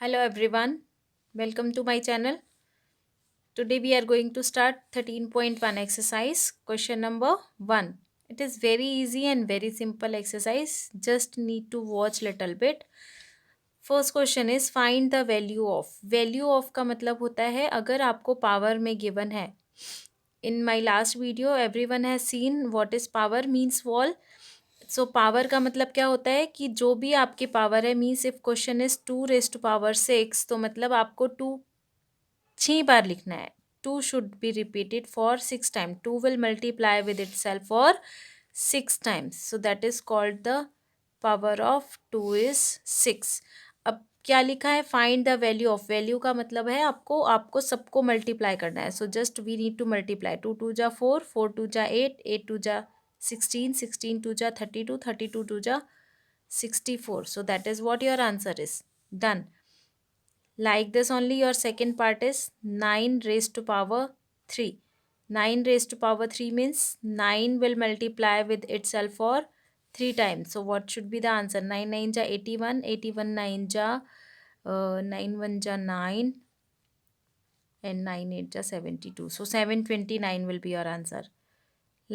Hello everyone, welcome to my channel. Today we are going to start 13.1 exercise, question number 1. It is very easy and very simple exercise, just need to watch little bit. First question is find the value of. Value of का मतलब होता है अगर आपको power में given है. In my last video everyone has seen what is power means wall. So power का मतलब क्या होता है कि जो भी आपकी पावर है means if question is 2 raised to power 6 तो मतलब आपको 6 बार लिखना है. 2 should be repeated for 6 times. 2 will multiply with itself for 6 times. So that is called the power of 2 is 6. अब क्या लिखा है find the value of. Value का मतलब है आपको आपको सबको मल्टीप्लाई करना है. So just we need to multiply. 2 2 जा 4, 4 2 जा 8, 8 2 जा 16, 16 2 जा 32, 32 2 जा 64. So that is what your answer is. Done. Like this only your second part is 9 raised to power 3. 9 raised to power 3 means 9 will multiply with itself for 3 times. So what should be the answer? 9 9 ja 81, 81 9 ja 9 1 ja 9 and 9 8 ja 72. So 729 will be your answer.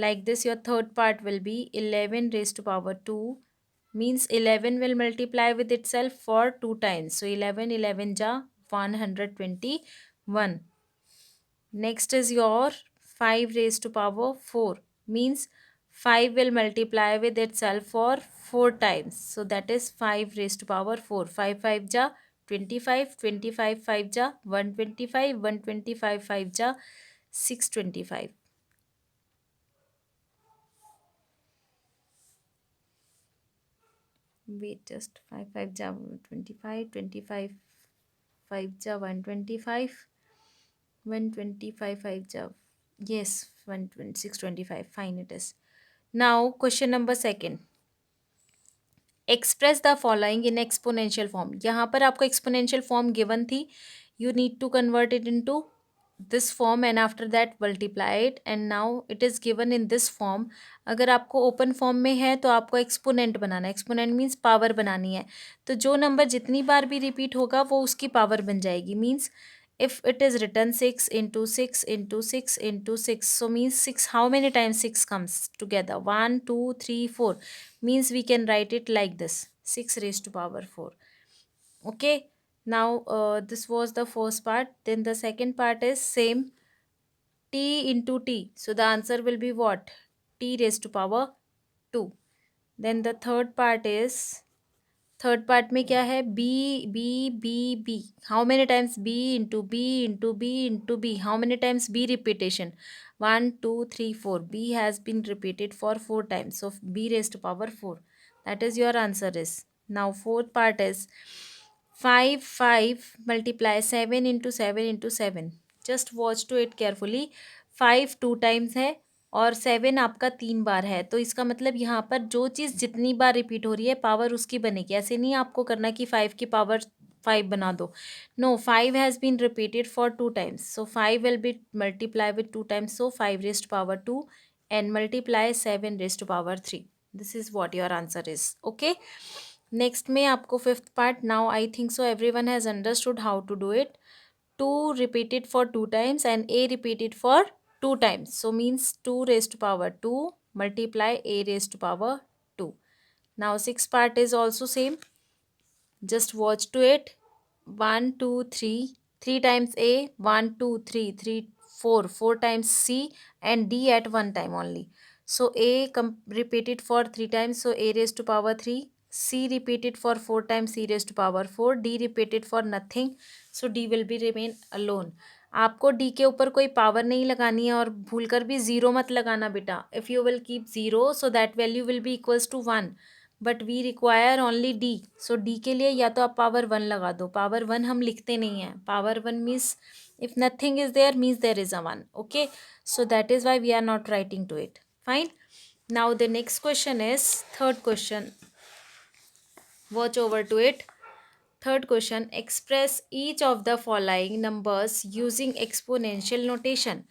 Like this your third part will be 11 raised to power 2 means 11 will multiply with itself for 2 times. So 11 11 ja 121. Next is your 5 raised to power 4 means 5 will multiply with itself for 4 times. So that is 5 raised to power 4. 5 5 ja 25, 25 5 ja 125, 125 5 ja 625. Wait, just 5 5 ja 25, 25 5 ja 125, 125 5 ja yes 625. Fine, it is. Now question number second. Express the following in exponential form. यहाँ पर आपको exponential form given थी. You need to convert it into this form and after that multiply it and now it is given in this form. अगर आपको open form में है तो आपको एक्सपोनेंट बनाना है. एक्सपोनेंट मीन्स पावर बनानी है. तो जो नंबर जितनी बार भी रिपीट होगा वो उसकी पावर बन जाएगी. Means if it is written 6 into 6 into 6 into 6, so means 6, how many times 6 comes together? 1 2 3 4 means we can write it like this, 6 raised to power 4. Okay, now this was the first part. Then the second part is same, t into t, so the answer will be what? T raised to power 2. Then the third part में क्या है? B B B B, how many times? B into B into B into B, how many times? B repetition, 1 2 3 4. B has been repeated for 4 times, so b raised to power 4. That is your answer is. Now fourth part is 5 5 multiply 7 into 7 into 7. Just watch to it carefully. 5 2 times है और 7 आपका 3 बार है, तो इसका मतलब यहाँ पर जो चीज़ जितनी बार रिपीट हो रही है पावर उसकी बनेगी. ऐसे नहीं आपको करना कि 5 की पावर 5 बना दो. No, 5 has been repeated for 2 times, so 5 will be multiply with 2 times, so 5 raised to power 2 and multiply 7 raised to power 3. This is what your answer is. Okay. Next में आपको fifth part. Now I think so everyone has understood how to do it. 2 repeated for 2 times and a repeated for 2 times, so means 2 raised to power 2 multiply a raised to power 2. Now sixth part is also same, just watch to it. 1 2 3, 3 times a, 1 2 3 3 4, 4 times c and d at one time only. So a repeated for 3 times, so a raised to power 3. C repeated for 4 times, c raised to power 4. D repeated for nothing, so d will be remain alone. आपको d के ऊपर कोई power नहीं लगानी है और भूल कर भी ज़ीरो मत लगाना बेटा. If you will keep zero so that value will be equals to 1, but we require only D. So D के लिए या तो आप पावर 1 लगा दो. पावर 1 हम लिखते नहीं हैं. Power 1 means if nothing is there means there is a 1. Okay, so that is why we are not writing to it. Fine. Now the next question is third question. Watch over to it. Third question, express each of the following numbers using exponential notation.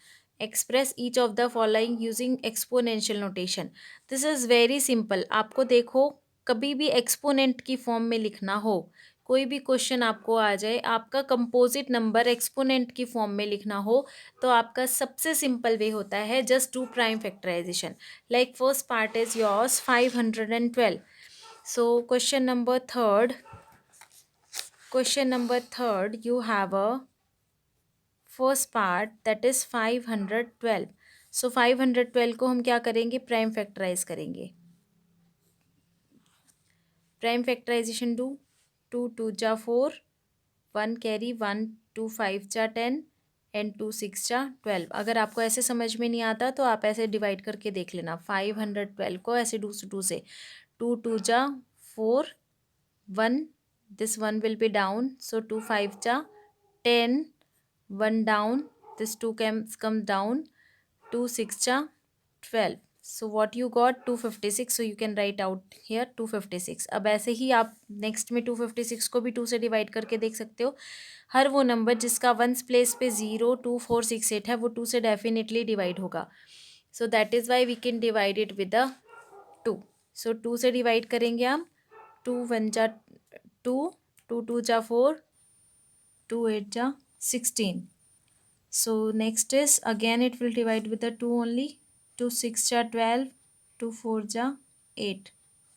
Express each of the following using exponential notation. This is very simple. आपको देखो कभी भी exponent की form में लिखना हो, कोई भी क्वेश्चन आपको आ जाए, आपका कंपोजिट नंबर एक्सपोनेंट की फॉर्म में लिखना हो, तो आपका सबसे सिंपल वे होता है just do prime factorization. Like first part is yours 512. So question number third, you have a first part that is 512. So 512 को हम क्या करेंगे, प्राइम फैक्टराइज करेंगे. Prime factorization do. 2 2 जा 4, 1 कैरी, 1 2 5 जा 10 एंड 2 6 जा 12. अगर आपको ऐसे समझ में नहीं आता तो आप ऐसे डिवाइड करके देख लेना. 512 को ऐसे टू से 2 2 जा 4, 1, this 1 will be down, so 2 5 ja 10, 1 down, this 2 comes down, 2 6 ja 12. So what you got, 256. So you can write out here 256. अब ऐसे ही आप नेक्स्ट में 256 को भी 2 से डिवाइड करके देख सकते हो. हर वो नंबर जिसका वंस प्लेस पे 0 2 4 6 8 है वो 2 से डेफिनेटली डिवाइड होगा. So that is why we can divide it with the 2. So 2 से डिवाइड करेंगे हम. 2 1 जा 2, 2 2 जा 4, 2 8 जा 16. So next is again it will divide with the 2 only. 2 6 ja 12, 2 4 ja 8.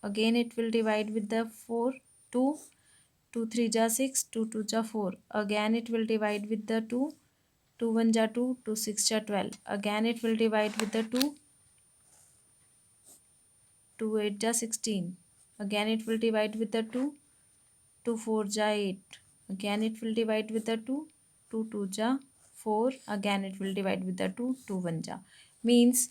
Again it will divide with the 4, 2, 2 3 ja 6, 2 2 ja 4. Again it will divide with the 2, 2 1 ja 2, 2 6 ja 12. Again it will divide with the 2, 2 8 ja 16. Again it will divide with the 2, 2 4 ja 8. Again it will divide with the 2, 2 2 ja 4. Again it will divide with the 2, 2 1 ja. Means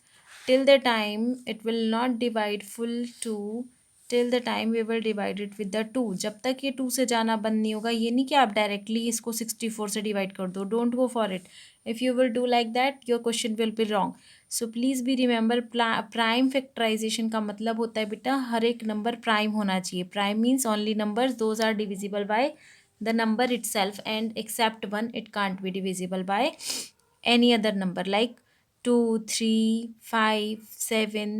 till the time it will not divide full 2, till the time we will divide it with the 2. जब तक ये 2 से जाना बंद नहीं होगा. ये नहीं कि आप डायरेक्टली इसको 64 से डिवाइड कर दो. Don't go for it. If you will do like that your question will be wrong. So please be remember, prime factorization का मतलब होता है बेटा हर एक नंबर प्राइम होना चाहिए. Prime means only numbers those are divisible by the number itself, and except 1 it can't be divisible by any other number, like 2 3 5 7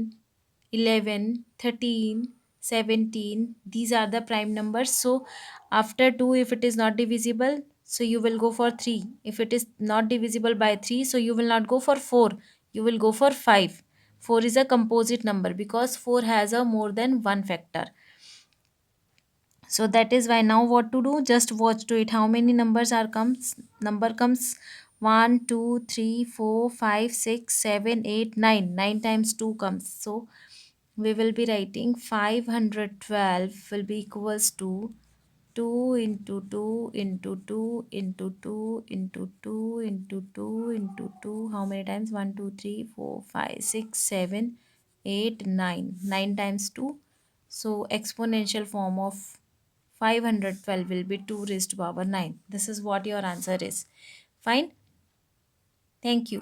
11 13 17. These are the prime numbers. So after 2, if it is not divisible, so you will go for 3. If it is not divisible by 3, so you will not go for 4, you will go for 5. 4 is a composite number because 4 has a more than one factor. So that is why now what to do, just watch to it how many numbers are comes. Number comes 1 2 3 4 5 6 7 8 9. 9 times 2 comes. So we will be writing 512 will be equals to 2 into 2 into 2 into 2 into 2 into 2 into 2. How many times? 1 2 3 4 5 6 7 8 9. 9 times 2. So exponential form of 512 will be 2 raised to power 9. This is what your answer is. Fine. Thank you.